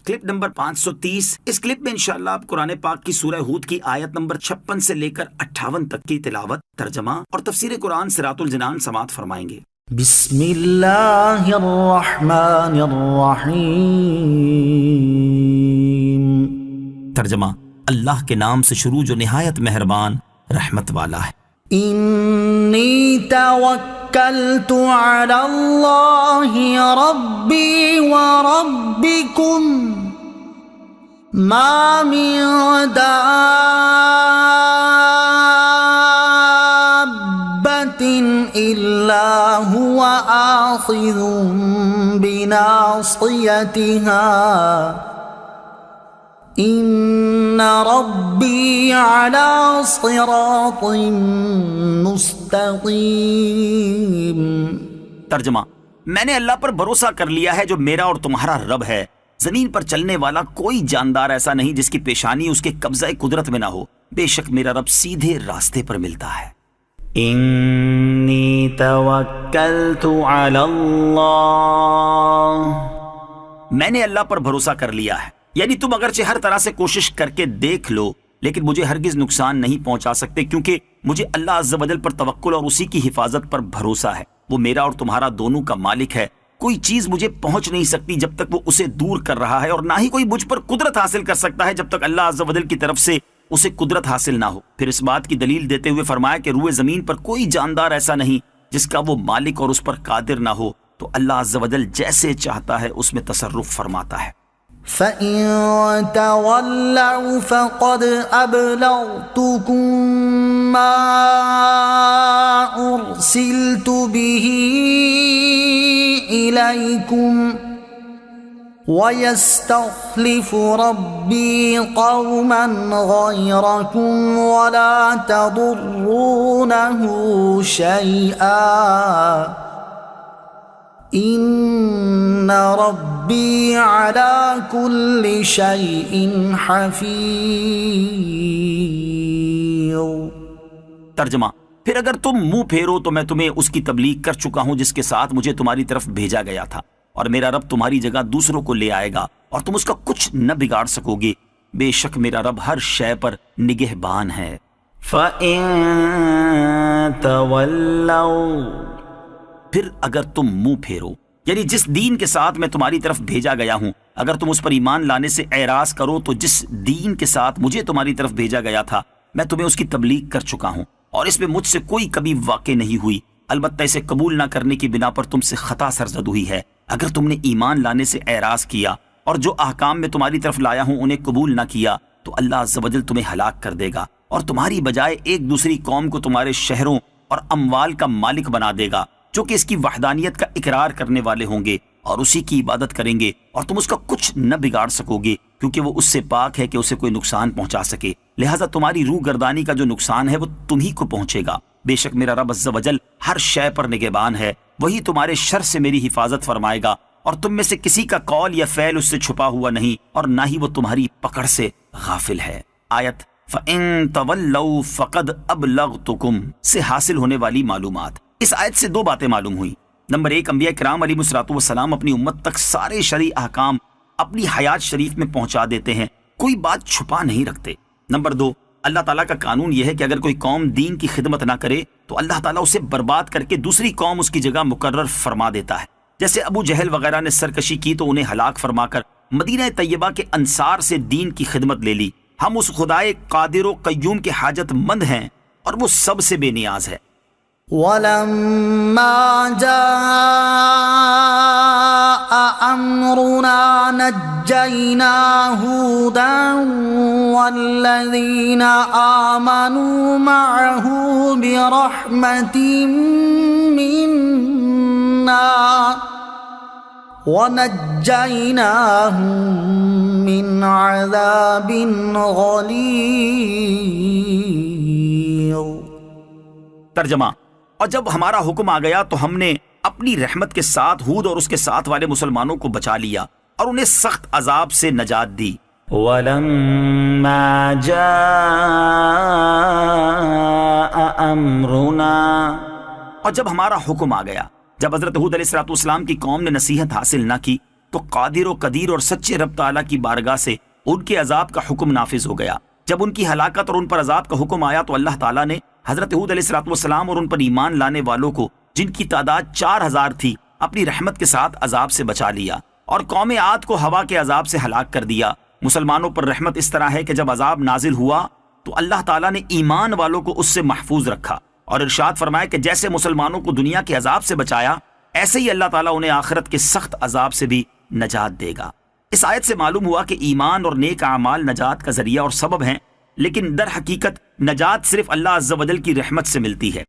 Clip number 530۔ اس clip میں انشاءاللہ آپ قرآن پاک کی سورہ ہود کی آیت نمبر 56 سے لے کر 58 تک کی تلاوت، ترجمہ اور تفسیر قرآن صراط الجنان سماعت فرمائیں گے۔ بسم اللہ الرحمن الرحیم۔ ترجمہ، اللہ کے نام سے شروع جو نہایت مہربان رحمت والا ہے۔ انی توکلت علی اللہ ربی و ربکم ما من دابۃ الا هو آخذ بناصیتها ان ربی علی صراط مستقیم۔ ترجمہ، میں نے اللہ پر بھروسہ کر لیا ہے جو میرا اور تمہارا رب ہے۔ زمین پر چلنے والا کوئی جاندار ایسا نہیں جس کی پیشانی اس کے قبضہ قدرت میں نہ ہو۔ بے شک میرا رب سیدھے راستے پر ملتا ہے۔ انی توکلت علی اللہ، میں نے اللہ پر بھروسہ کر لیا ہے، یعنی تم اگرچہ ہر طرح سے کوشش کر کے دیکھ لو لیکن مجھے ہرگز نقصان نہیں پہنچا سکتے، کیونکہ مجھے اللہ عز و جل پر توکل اور اسی کی حفاظت پر بھروسہ ہے۔ وہ میرا اور تمہارا دونوں کا مالک ہے۔ کوئی چیز مجھے پہنچ نہیں سکتی جب تک وہ اسے دور کر رہا ہے، اور نہ ہی کوئی مجھ پر قدرت حاصل کر سکتا ہے جب تک اللہ عز و جل کی طرف سے اسے قدرت حاصل نہ ہو۔ پھر اس بات کی دلیل دیتے ہوئے فرمایا کہ روئے زمین پر کوئی جاندار ایسا نہیں جس کا وہ مالک اور اس پر قادر نہ ہو، تو اللہ عز و جل جیسے چاہتا ہے اس میں تصرف فرماتا ہے۔ فَإِن تَوَلَّوْا فَقَدْ أَبْلَغْتُكُم مَّا أُرْسِلْتُ بِهِ إِلَيْكُمْ وَيَسْتَخْلِفُ رَبِّي قَوْمًا غَيْرَكُمْ وَلَا تَضُرُّونَهُ شَيْئًا ان ربی علی کل شیء حفیظ۔ ترجمہ، پھر اگر تم منہ پھیرو تو میں تمہیں اس کی تبلیغ کر چکا ہوں جس کے ساتھ مجھے تمہاری طرف بھیجا گیا تھا، اور میرا رب تمہاری جگہ دوسروں کو لے آئے گا اور تم اس کا کچھ نہ بگاڑ سکو گے۔ بے شک میرا رب ہر شے پر نگہبان ہے۔ فَإِن تَوَلَّوْا، پھر اگر تم منہ پھیرو، یعنی جس دین کے ساتھ میں تمہاری طرف بھیجا گیا ہوں، اگر تم اس پر ایمان لانے سے اعراض کرو تو جس دین کے ساتھ مجھے تمہاری طرف بھیجا گیا تھا میں تمہیں اس کی تبلیغ کر چکا ہوں، اور اس میں مجھ سے کوئی کبھی واقع نہیں ہوئی، البتہ اسے قبول نہ کرنے کی بنا پر تم سے خطا سرزد ہوئی ہے۔ اگر تم نے ایمان لانے سے اعراض کیا اور جو احکام میں تمہاری طرف لایا ہوں انہیں قبول نہ کیا تو اللہ عز و جل تمہیں ہلاک کر دے گا، اور تمہاری بجائے ایک دوسری قوم کو تمہارے شہروں اور اموال کا مالک بنا دے گا جو کہ اس کی وحدانیت کا اقرار کرنے والے ہوں گے اور اسی کی عبادت کریں گے، اور تم اس کا کچھ نہ بگاڑ سکو گے کیونکہ وہ اس سے پاک ہے کہ اسے کوئی نقصان پہنچا سکے، لہٰذا تمہاری روح گردانی کا جو نقصان ہے وہ تمہیں کو پہنچے گا۔ بے شک میرا رب عز و جل ہر شے پر نگہبان ہے، وہی تمہارے شر سے میری حفاظت فرمائے گا، اور تم میں سے کسی کا قول یا فعل اس سے چھپا ہوا نہیں، اور نہ ہی وہ تمہاری پکڑ سے غافل ہے۔ آیت فَإِن تَوَلَّوْا فَقَدْ أَبْلَغْتُكُمْ سے حاصل ہونے والی معلومات۔ اس آیت سے دو باتیں معلوم ہوئی۔ نمبر ایک، انبیاء کرام علیہ الصلوۃ والسلام اپنی امت تک سارے شرعی احکام اپنی حیات شریف میں پہنچا دیتے ہیں، کوئی بات چھپا نہیں رکھتے۔ نمبر دو، اللہ تعالیٰ کا قانون یہ ہے کہ اگر کوئی قوم دین کی خدمت نہ کرے تو اللہ تعالیٰ اسے برباد کر کے دوسری قوم اس کی جگہ مقرر فرما دیتا ہے۔ جیسے ابو جہل وغیرہ نے سرکشی کی تو انہیں ہلاک فرما کر مدینہ طیبہ کے انصار سے دین کی خدمت لے لی۔ ہم اس خدائے قادر و قیوم کے حاجت مند ہیں اور وہ سب سے بے نیاز ہے۔ وَلَمَّا جَاءَ أَمْرُنَا نَجَّيْنَا هُودًا وَالَّذِينَ آمَنُوا مَعَهُ بِرَحْمَةٍ مِّنَّا وَنَجَّيْنَاهُم مِّنْ عَذَابٍ غَلِيظٍ۔ ترجمہ، اور جب ہمارا حکم آ گیا تو ہم نے اپنی رحمت کے ساتھ ہود اور اس کے ساتھ والے مسلمانوں کو بچا لیا اور انہیں سخت عذاب سے نجات دی۔ وَلَمَّا جَاءَ أَمْرُنَا، اور جب ہمارا حکم آ گیا، جب حضرت ہود علیہ الصلوۃ والسلام کی قوم نے نصیحت حاصل نہ کی تو قادر و قدیر اور سچے رب تعالیٰ کی بارگاہ سے ان کے عذاب کا حکم نافذ ہو گیا۔ جب ان کی ہلاکت اور ان پر عذاب کا حکم آیا تو اللہ تعالیٰ نے حضرت ہود علیہ السلام اور ان پر ایمان لانے والوں کو، جن کی تعداد 4000 تھی، اپنی رحمت کے ساتھ عذاب سے بچا لیا، اور قوم عاد کو ہوا کے عذاب سے ہلاک کر دیا۔ مسلمانوں پر رحمت اس طرح ہے کہ جب عذاب نازل ہوا تو اللہ تعالیٰ نے ایمان والوں کو اس سے محفوظ رکھا، اور ارشاد فرمایا کہ جیسے مسلمانوں کو دنیا کے عذاب سے بچایا، ایسے ہی اللہ تعالیٰ انہیں آخرت کے سخت عذاب سے بھی نجات دے گا۔ اس آیت سے معلوم ہوا کہ ایمان اور نیک اعمال نجات کا ذریعہ اور سبب ہیں، لیکن در حقیقت نجات صرف اللہ عز و جل کی رحمت سے ملتی ہے۔